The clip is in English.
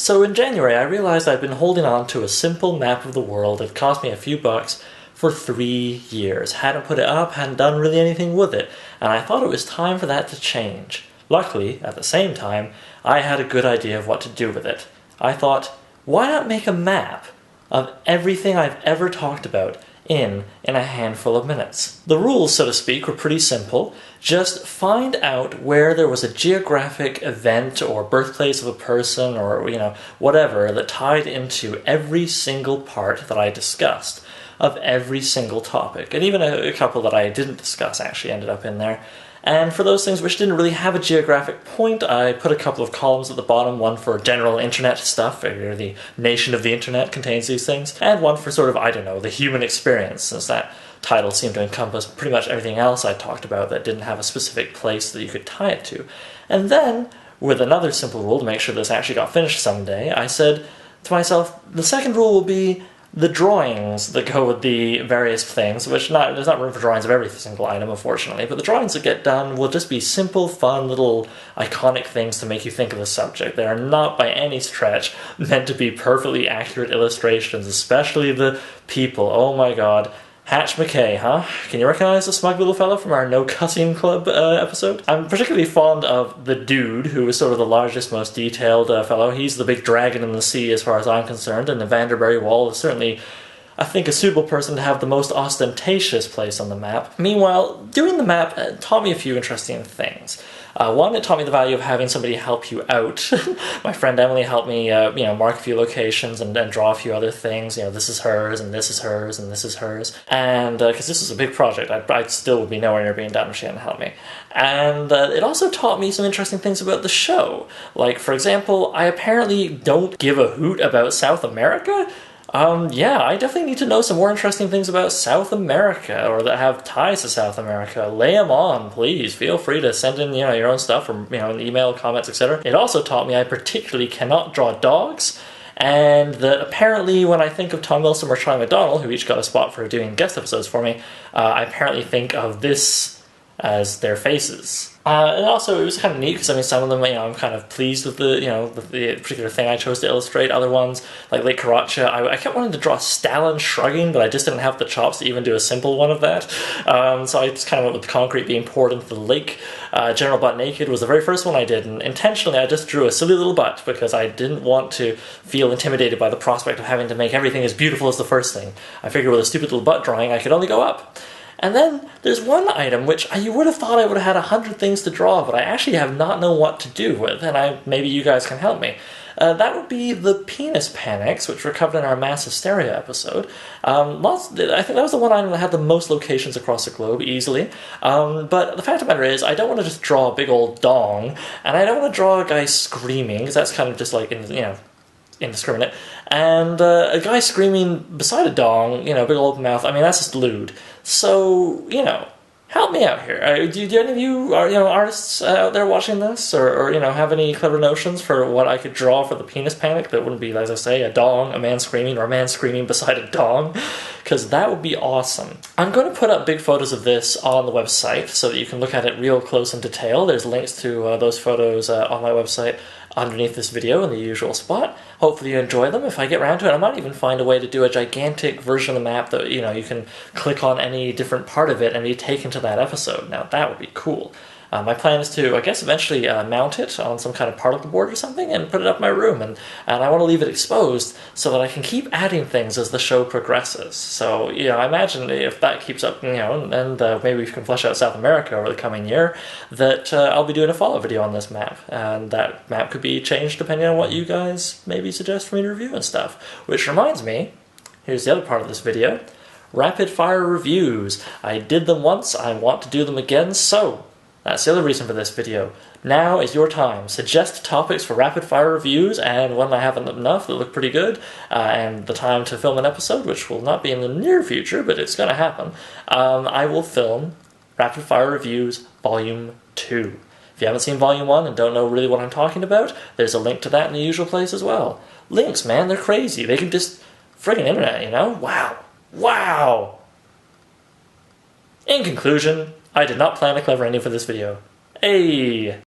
So in January, I realized I'd been holding on to a simple map of the world that cost me a few bucks for 3 years. Hadn't put it up, hadn't done really anything with it, and I thought it was time for that to change. Luckily, at the same time, I had a good idea of what to do with it. I thought, why not make a map of everything I've ever talked about in a handful of minutes? The rules, so to speak, were pretty simple. Just find out where there was a geographic event or birthplace of a person or, whatever that tied into every single part that I discussed of every single topic. And even a couple that I didn't discuss actually ended up in there. And for those things which didn't really have a geographic point, I put a couple of columns at the bottom, one for general internet stuff, the nation of the internet contains these things, and one for sort of, the human experience, since that title seemed to encompass pretty much everything else I talked about that didn't have a specific place that you could tie it to. And then, with another simple rule to make sure this actually got finished someday, I said to myself, the second rule will be the drawings that go with the various things, which there's not room for drawings of every single item, unfortunately, but the drawings that get done will just be simple, fun, little iconic things to make you think of the subject. They are not by any stretch meant to be perfectly accurate illustrations, especially the people. Oh my god. Hatch McKay, huh? Can you recognize the smug little fellow from our No Cussing Club episode? I'm particularly fond of the dude, who is sort of the largest, most detailed fellow. He's the big dragon in the sea as far as I'm concerned, and the Vanderbury Wall is certainly, I think, a suitable person to have the most ostentatious place on the map. Meanwhile, doing the map taught me a few interesting things. One, it taught me the value of having somebody help you out. My friend Emily helped me, mark a few locations and draw a few other things. This is hers, and this is hers, and this is hers. And because this was a big project, I still would be nowhere near being done if she hadn't helped me. And it also taught me some interesting things about the show. Like, for example, I apparently don't give a hoot about South America. I definitely need to know some more interesting things about South America, or that have ties to South America. Lay them on, please. Feel free to send in, your own stuff, or, an email, comments, etc. It also taught me I particularly cannot draw dogs, and that apparently when I think of Tom Wilson or Charlie McDonnell, who each got a spot for doing guest episodes for me, I apparently think of this as their faces. And also, it was kind of neat, because, some of them, I'm kind of pleased with the particular thing I chose to illustrate. Other ones, like Lake Karacha, I kept wanting to draw Stalin shrugging, but I just didn't have the chops to even do a simple one of that. So I just kind of went with the concrete being poured into the lake. General Butt Naked was the very first one I did, and intentionally I just drew a silly little butt, because I didn't want to feel intimidated by the prospect of having to make everything as beautiful as the first thing. I figured with a stupid little butt drawing, I could only go up. And then there's one item which you would have thought I would have had 100 things to draw, but I actually have not known what to do with, and maybe you guys can help me. That would be the penis panics, which were covered in our mass hysteria episode. I think that was the one item that had the most locations across the globe, easily. But the fact of the matter is, I don't want to just draw a big old dong, and I don't want to draw a guy screaming, because that's kind of just like, indiscriminate. And a guy screaming beside a dong, big old mouth, that's just lewd. So, help me out here. Do any of you are artists out there watching this, or have any clever notions for what I could draw for the penis panic that wouldn't be, as I say, a dong, a man screaming, or a man screaming beside a dong? Because that would be awesome. I'm going to put up big photos of this on the website so that you can look at it real close in detail. There's links to those photos on my website underneath this video in the usual spot. Hopefully you enjoy them. If I get around to it, I might even find a way to do a gigantic version of the map that, you can click on any different part of it and be taken to that episode. Now, that would be cool. My plan is to, eventually mount it on some kind of particle board or something and put it up in my room. And I want to leave it exposed so that I can keep adding things as the show progresses. So, I imagine if that keeps up, and maybe we can flesh out South America over the coming year, that I'll be doing a follow-up video on this map. And that map could be changed depending on what you guys maybe suggest for me to review and stuff. Which reminds me, here's the other part of this video. Rapid-fire reviews. I did them once, I want to do them again, so that's the other reason for this video. Now is your time. Suggest topics for rapid-fire reviews, and when I have enough that look pretty good, and the time to film an episode, which will not be in the near future, but it's going to happen, I will film Rapid-Fire Reviews Volume 2. If you haven't seen Volume 1 and don't know really what I'm talking about, there's a link to that in the usual place as well. Links, man, they're crazy. They can just friggin' internet, Wow. Wow! In conclusion, I did not plan a clever ending for this video. Hey!